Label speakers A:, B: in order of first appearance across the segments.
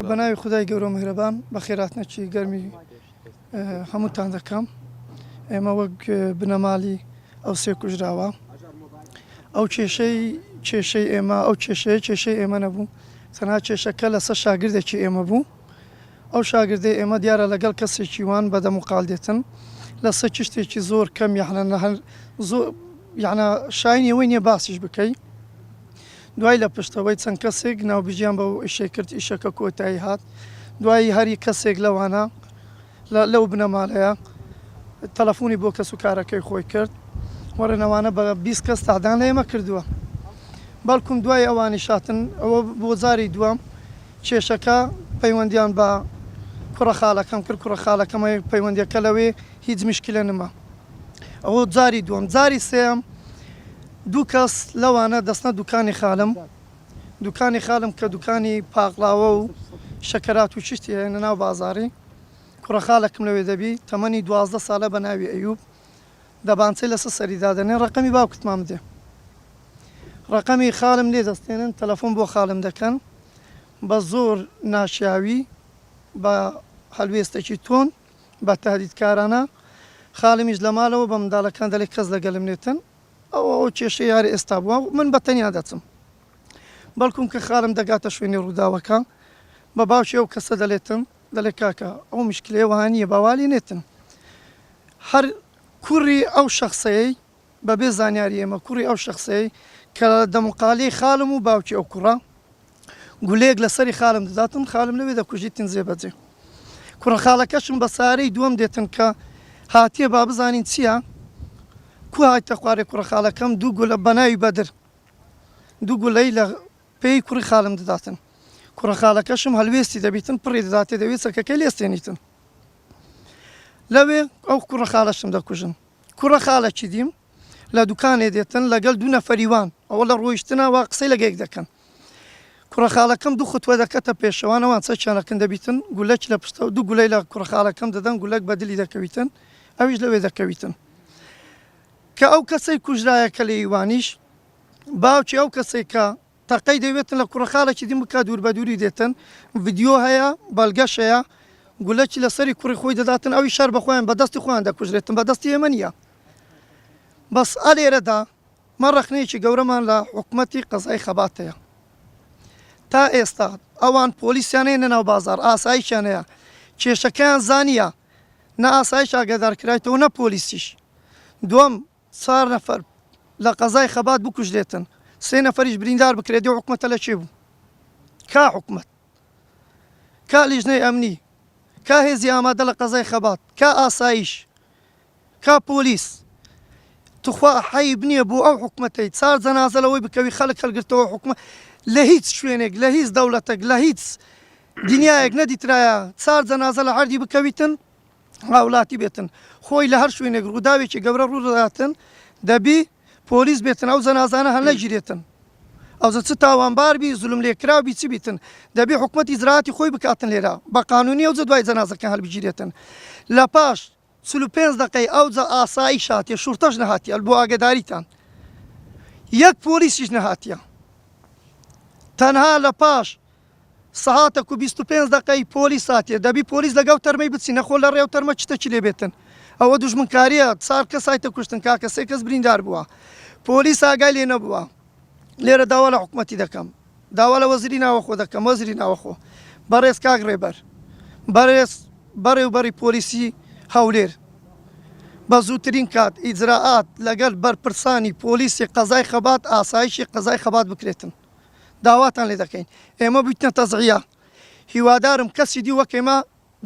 A: بەناوی خدای گەورە میهرەبان بە خێراتنەکی گەرمی هەمووتان دەکەم. ئێمە وەک بنەماڵی ئەو سێ کوژراوە ئەو کێشەی ئێمە ئەو کێشەی ئێمە نەبوو، تەنها کێشەکە لەسەر شاگردێکی ئێمە بوو. ئەو شاگردەی ئێمە دیارە لەگەڵ کەسێکی وان بەدەموقال دێتن لەسەر شتێکی زۆر کەم یعنە شاینی ئەوەی نییە باسیش بکەی. دوای لە پشتەوەی چەند کەسێک ناوبژیان بە ئیشێ کرد، ئیشەکە کۆتایی هات. دوایی هەری کەسێک لەوانە لەو بنەماڵەیە تەلەفۆنی بۆ کەس و کارەکەی خۆی کرد، وەرەنەوانە بە 20 کەس تادان لە ئێمە کردووە. بەڵکوم دوای ئەوانی شاتن ئەوە بۆ جاری دووەم کێشەکە پەیوەندیان بە کوڕە خاڵەکەم کرد. کوڕە خاڵەکەمە پەیوەندیەکە لەوێ هیچ مشکلە نەما. ئەوە جاری دووەم. جاری سێم دوو کەس لەوانە دەستنە دوکانی خاڵم کە دوکانی پاقلاوە و شەکەرات و چشتی هێنە ناو بازاری. کوڕە خاڵەکەم لەوێ دەبی تەمەنی 12 ساڵە بە ناوی ئەیوب، دەبانچەی لەسەر سەریدادەنێن. ڕقەمی باوکتمان بدێ، ڕقەمی خاڵم لێ دەستێنن، تەلەفۆن بۆ خاڵم دەکەن بە زۆر ناشیاوی، بە هەلوێستێکی تۆن، بە تهدیدکارانە. خاڵمیش لە ماڵەوە بە منداڵەکان دەڵێ کەس لەگەڵم نێتن. ئەو کێشە یاری ئێستا بووە، من بە تەنیا دەچم. بەڵکوم کە خاڵم دەگاتە شوێنی ڕووداوەکە بە باوکی ئەو کەسە دەڵێتم، دەڵێ کاکە ئەو مشکلەیە وانە باوالی نێتن. هەر کوڕی ئەو شخصەیە بەبێ زانیاری ئێمە کوڕی ئەو شخصەیە کە دەموقالی خاڵم و باوکی ئەو کوڕە گولەیەک لەسەری خاڵم دەداتن، خاڵم لەوێ دەکوژیتن زێبەجێ. کوڕە خاڵەکەشم بە سارەی دووەم دێتن کە هاتیە با بزانین چییە، کو هاتە خوارێ کوڕە خاڵەکەم دوو گولە بەناوی بەدر، دوو گولەی لە پێی کوڕی خاڵم دەداتن. کوڕە خاڵەکەشم هەلوێستی دەبیتن، پڕی دەداتێ، دەوێت چەکەکەی لێستێنیتن. لەوێ ئەو کوڕە خاڵەشم دەکوژن. کوڕە خاڵەکی دیم لە دوکانێ دێتن لەگەڵ دوو نەفەریوان، ئەوە لە ڕۆیشتنەوە قسەی لەگەیەک دەکەن. کوڕە خاڵەکەم دوو خوتوە دەکەتە پێشەوانەوان چەکیانەکەن دەبیتن، گولەک لە پشتە دوو گولەی لە کوڕە خاڵەکەم دەدەن، گولەک بەدلی دەکەویتن، ئەویش لەوێ دەکەویتن. کە ئەو کەسەی کوژرایە کە لە ئیوانیش باوکی ئەو کەسێک کە تەقەی دەوێتن لە کوڕە خاڵێکی دیم بکە دوور بە دووری دێتن، ڤیدیۆ هەیە، بەڵگەش هەیە، گولەکی لەسەری کوڕی خۆی دەداتن، ئەوی شەر بەخۆیان بەدەستی خۆیان دەکوژرێتن، بەدەستی ئێمە نییە. بەس ئەلێرەدا مە ڕەخنەیەکی گەورەمان لە حکومەتی قەزای خەباتەیە. تا ئێستا ئەوان پۆلیسیانەیە نەناو بازار، ئاساییشیان هەیە، کێشەکەیان زانیە، نە ئاسایش ئاگادارکرایەوە نە پۆلیسیش. دووەم 4 نەفەر لە قەزای خەبات بکوژرێتن، 3 نەفەریش بریندار بکرێت. دێ حکومەتە لە چێ بوو؟ کا حکومەت، کا لیژنەی ئەمنی، کا هێزی ئامادە لە قەزای خەبات، کا ئاسایش، کا پۆلیس. توخوا حەیب نییە بۆ ئەو حکومەتەی 4 جەنازە لەوەی بکەوی خەڵک هەڵگرتەوە حکومەت لە هیچ شوێنێک، لە هیچ دەوڵەتێک، لە هیچ دنیایەک نەدیترایە 4 جەنازە لە عەردی بکەویتن هاوڵاتی بێتن. خۆی لە هەر شوێنێک ڕووداوێکی گەورە ڕوودەداتن، دەبی پۆلیس بێتن ئەو جەنازانە هەڵ نەگیرێتن. ئەوزە چ تاوانباربی زولم لێکراوی چی بیتن، دەبی حکومەتی زراعەتی خۆی بکاتن لێرە بە قانونی ئەوجە دوای جەنازەکە هەڵبگیرێتن. لە پاش 45 دقەی ئەوجە ئاسایی شاتێ، شورتەش نەهاتیە بۆ ئاگداریتان، یەک پۆلیسیش نەهاتیە. تەنها لە پاش سەعاتێک و 25 دقەی پۆلیس هاتیە، دەبی پۆلیس لەگەڵ تەرمەی بچینە خۆ لە ڕێو تەرمە چتەکی لێ بێتن. ئەوە دوژمنکاریە، 4 کەس هاتە کوشتن، کاکە 3 کەس بریندار بووە، پۆلیس ئاگای لێ نەبووە. لێرە داوا لە حکومەتی دەکەم، داوا لە وەزیری ناوەخۆ دەکەم، وەزیری ناوەخۆ، بەڕێز کاک ڕێبەر، بەڕێز بەڕێوبەری پۆلیسی هەولێر، بە زووترین کات ئیجراعات لەگەڵ بەرپرسانی پۆلیسی قەزای خەبات، ئاسایشی قەزای خەبات بکرێتن. داواتان لێ دەکەین. ئێمە بیتنە تەزعیە، هیوادارم کەسی دی وەک ئێمە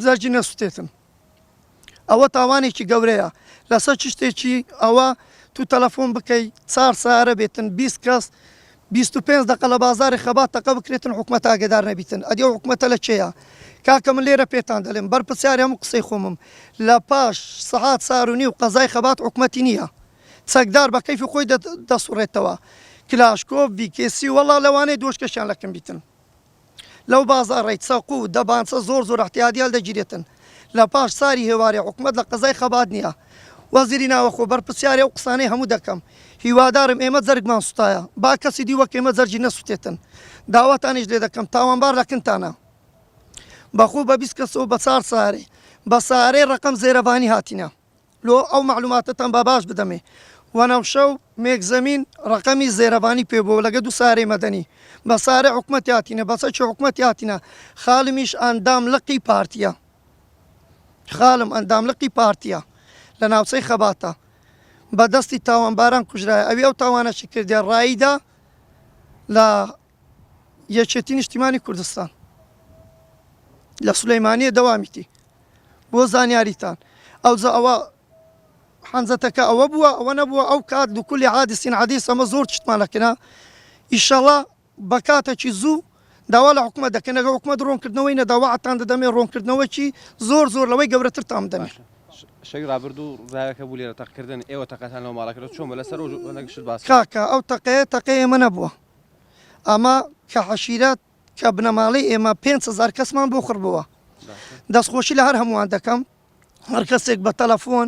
A: زەرجی نەسووتێتن. ئەوە تاوانێکی گەورەیە لەسەر چ شتێکی ئەوە تو تەلەفۆن بکەی 4 سارە بێتن 20 کەس 25 دقە لە بازاری خەبات تەقە بکرێتن، حکومەت ئاگدار نەبیتن. ئەدی ئەو حکومەتە لە چێیە؟ کاکە من لێرە پێتان دەڵێم بەرپرسیاری هەموو قسەی خۆمم، لە پاش سەعات 4:30 و قەزای خەبات حکومەتی نییە، چەکدار بە کەیفی خۆی دەسوڕێتەوە، کلاشکۆف، ڤیکێسی، وەڵا لەوانەیە دۆشکەشیان لەکەم بیتن. لەو بازاڕی چەق و دەبانچە زۆر احتیادیال دەگیرێتن لە پاش ساری هێواری حکوومەت لە قەزای خەبات نییە وەزیری ناوەخۆ بەرپرسیارێ و قسانەی هەموو دەکەم هیوادارم ئێمە جەرگمان سوتایە با کەسی دی وەک ئێمە جەرگی نەسووتێتن داواتانیش لێ دەکەم تاوانبار لەکنتانە بەخۆ بە 20 کەسەوە بە 4 سارێ بە سارەی ڕقم زێرەبانی هاتینە لۆ ئەو معلوماتتان بە باش بدەمێ وەنەوشە و مێکزەمین ڕقەمی زێرەبانی پێبووە لەگە 2 سارەی مەدەنی بە سارێ حکوومەت هاتینە بەسەرچی حکوومەت هاتینە خاڵمیش ئەندام لقی پارتیە خاڵم ئەندام لقی پارتیە لە ناوچەی خەباتە بەدەستی تاوانباران کوژرایە ئەوی ئەو تاوانەشی کردێ ڕاییدا لە یەکێتی نیشتیمانی کوردستان لە سولەیمانیە دەوامیتی بۆ زانیاریتان ئەوجا ئەوە حەنجەتەکە ئەوە بووە ئەوە نەبووە ئەو کات دوکولی حادیسین حەدیث ئەمە زۆر شتمانەکەنا ئیشەڵا بە کاتێکی زوو داوا لە حکوومەت دەکەن ئەگە حکوومەت ڕوونکردنەوەی نەداوەعتان دەدەمێ ڕوونکردنەوەکی زۆر لەوەی گەورەترتان بدەمێ
B: شەوی ڕابردوو ڕایەکە بوو لێرە تەقکردن ئێوە تەقەتان لەو ماڵەکەەوە چۆن بە لەسەر نەگەشت باس
A: کاکە ئەو تەقەیە ئێمە نەبووە ئەمە کە حەشیرەت کە بنەماڵی ئێمە 5,000 کەسمان بۆ خوڕبەوە دەستخۆشی لە هەر هەمووان دەکەم هەر کەسێک بە تەلەفۆن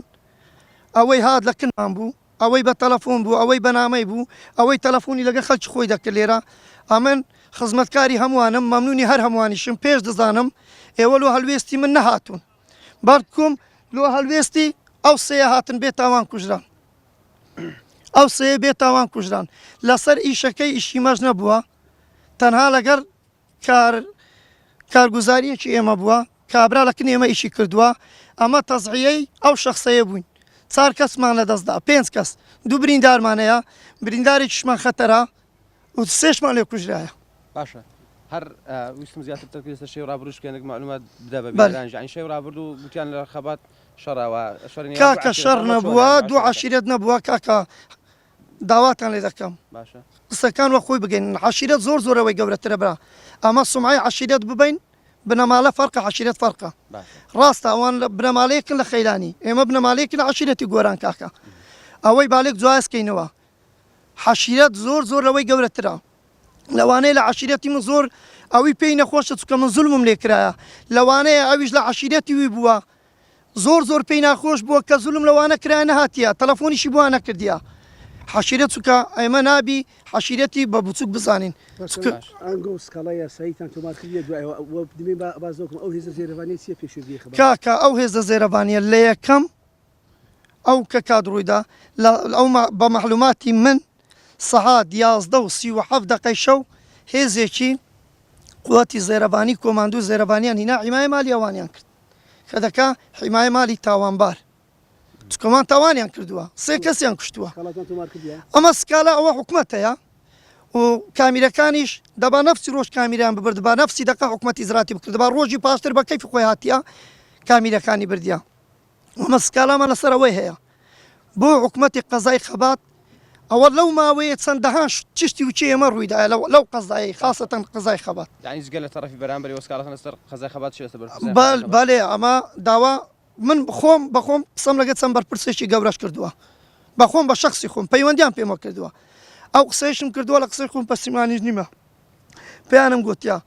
A: ئەوەی هات لە کنمان بوو ئەوەی بە تەلەفۆن بوو ئەوەی بەنامەی بوو ئەوەی تەلەفۆنی لەگە خەڵکی خۆی دەکرد لێرە ئەمن خزمەتکاری هەمووانم مەمنونی هەر هەمووانیشم پێش دەزانم ئێوە لۆ هەلوێستی من نەهاتون بەردکوم لۆ هەلوێستی ئەو سەیە هاتن بێ تاوان کوژران ئەو سەیە بێ تاوان کوژران لەسەر ئیشەکەی ئیشی مەژ نەبووە تەنها لەگەر کارگوزاریەکی ئێمە بووە کابرا لەکن ئێمە ئیشی کردووە ئەمە تەزعیەی ئەو شەخسەیە بووین 4 کەسمان لە دەستدا 5 کەس 2 بریندارمانەیە بریندارێکیشمان خەتەرە و 3شمان لێ کوژرایە
B: باشە هەر ویستم زیاتر تەرکیز لە شێو ڕابردوشکێنێک معلومات بدە بە بیرانژ ئەین شێو ڕابردوو گوتیان لە خەبات شەڕاوە
A: کاکە شەڕ نەبووە دوو عەشیرەت نەبووە کاکە داواتان لێ دەکەم
B: باشە
A: قسەکان وە خۆی بگەین عەشیرەت زۆرەوەی گەورەترە برا ئەمە سومعی عەشیرەت ببین بنەماڵە فەرقە عەشیرەت فەرقە ڕاستە ئەوان بنەماڵەیەکن لە خەیلانی ئێمە بنەماڵەیەکن لە عەشیرەتی گۆران کاکە ئەوەی بالێک جوایسکەینەوە حەشیرەت زۆر لەوەی گەورەترە لەوانەیە لە عەشیرەتی من زۆر ئەوی پێی نەخۆشە چکە من زولمم لێ کرایە لەوانەیە ئەویش لە عەشیرەتی وی بووە زۆر پێی ناخۆش بووە کە زولم لەوانە کرای نەهاتیە تەلەفۆنیشی بووە نەکردیە حەشیرەت چکە ئێمە نابی حەشیرەتی بە بچووک بزانین کاکە ئەو هێزە زێرەبانیە لە یەکەم ئەو کە کادڕوویدا ئەو بە مەحلوماتی من سەعات 11:37 دقەی شەو هێزێکی قوڵەتی زێرەبانی کۆماندوو زێرەبانیان هینا حیمایە مالی ئەوانیان کرد کە دەکا حیمایە مالی تاوانبار چکەمان تاوانیان کردووە 3 کەسیان کوشتووە ئەمە سکالا ئەوە حکوومەتەیە و کامیرەکانیش دەبا نەفسی ڕۆژ کامیریان ببرد بە نەفسی دقا حکوومەتی زراعتی بکرد بە ڕۆژی پاشتر بە کەیفی خۆی هاتیە کامیرەکانی بردیە ئەمە سکالامان لەسەرەوەی هەیە بۆ حکوومەتی قەزای خەبات ئەوە لەو ماوەیە چەندەها تشتی وچی ئێمە ڕوویداە لەو قەزایی خاستەن قەزای خەبات
B: یعنی لە تەرەفی بەرامبەری وەسکارەتەن لەسەر قەزای خەبات چێتە
A: بالێ ئەمە داوا من بەخۆم قسەم لەگە چەند بەرپرسێکی گەورەش کردووە بەخۆم بە شخصی خۆم پەیوەندیان پێمە کردووە ئەو قسەیشم کردووە لە قسەی خۆم پەسیمانیش نیمە پێیانم گوتیا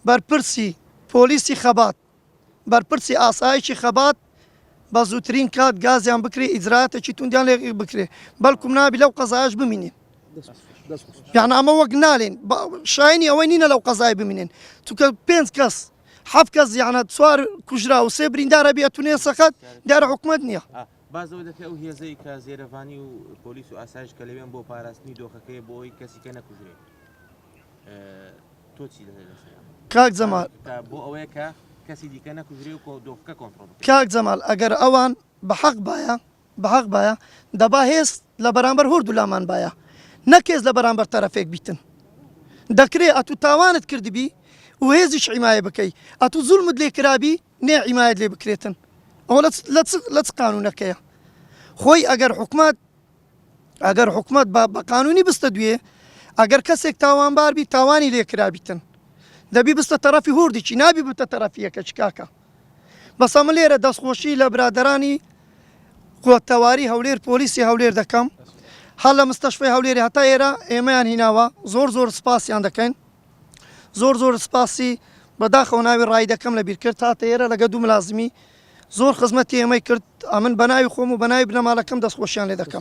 A: بەرپرسی پۆلیسی خەبات بەرپرسی ئاسایشی خەبات بە زووترین کات گازیان بکرێ ئیجراتێکی توندیان لێ بکرێ بەڵکوم نابی لەو قەزایش بمینێن یعنی ئەمە وەک نالێن شاینی ئەوەی نینە لەو قەزای بمینێن چونکە 5 کەس 7 کەس یعنە 4 کوژرا و 3 بریندارە بێتونێ سەخەت دیارە حکوومەت نییە
C: بازەوە دەکە ئەو هێزەی کە زێرەڤانی و پۆلیس و ئاسایش کە لەوێن بۆ پاراستنی دۆخەکەی بۆی کەسیکە نەکوژرێ تۆ چی
A: کاک جەمال
C: بۆ ئەوەیە کە کەسی دیکە نەکوژرێ و دۆخەکە کۆنتڕۆڵ
A: کاک جەمال ئەگەر ئەوان بە حەق باە دەبا هێست لە بەرامبەر هورد و لامان باە نەکێز لە بەرامبەر تەرەفێک بیتن دەکرێت ئەتو تاوانت کردبی و هێزیش حیمایە بکەی ئەتو زولمت لێ کرابی نێ حیمایەت لێ بکرێتن ئەوە لە چ قانونەکەیە خۆی ئەگەر حکومەت بە قانونی بستە دوێ ئەگەر کەسێک تاوانبار بی تاوانی لێ کرابیتن دەبی بستە تەرەفی هوردیی نابی بتە تەرەفیەکە چکاکە بەسەمە لێرە دەستخۆشی لە برادرانی قوتەواری هەولێر پۆلیسی هەولێر دەکەم هەڵ لە مستەشفەی هەولێری هەتا ئێرە ئێمەیان هیناوە زۆر سپاسیان دەکەین زۆر سپاسی بەداخەوە ناوی ڕای دەکەم لە بیرکرد تاتە ئێرە لەگە دوو ملازمی زۆر خزمەتی ئێمەی کرد ئەمن بە ناوی خۆم و بە ناوی بنەماڵەکەم دەستخۆشیان لێ دەکەم.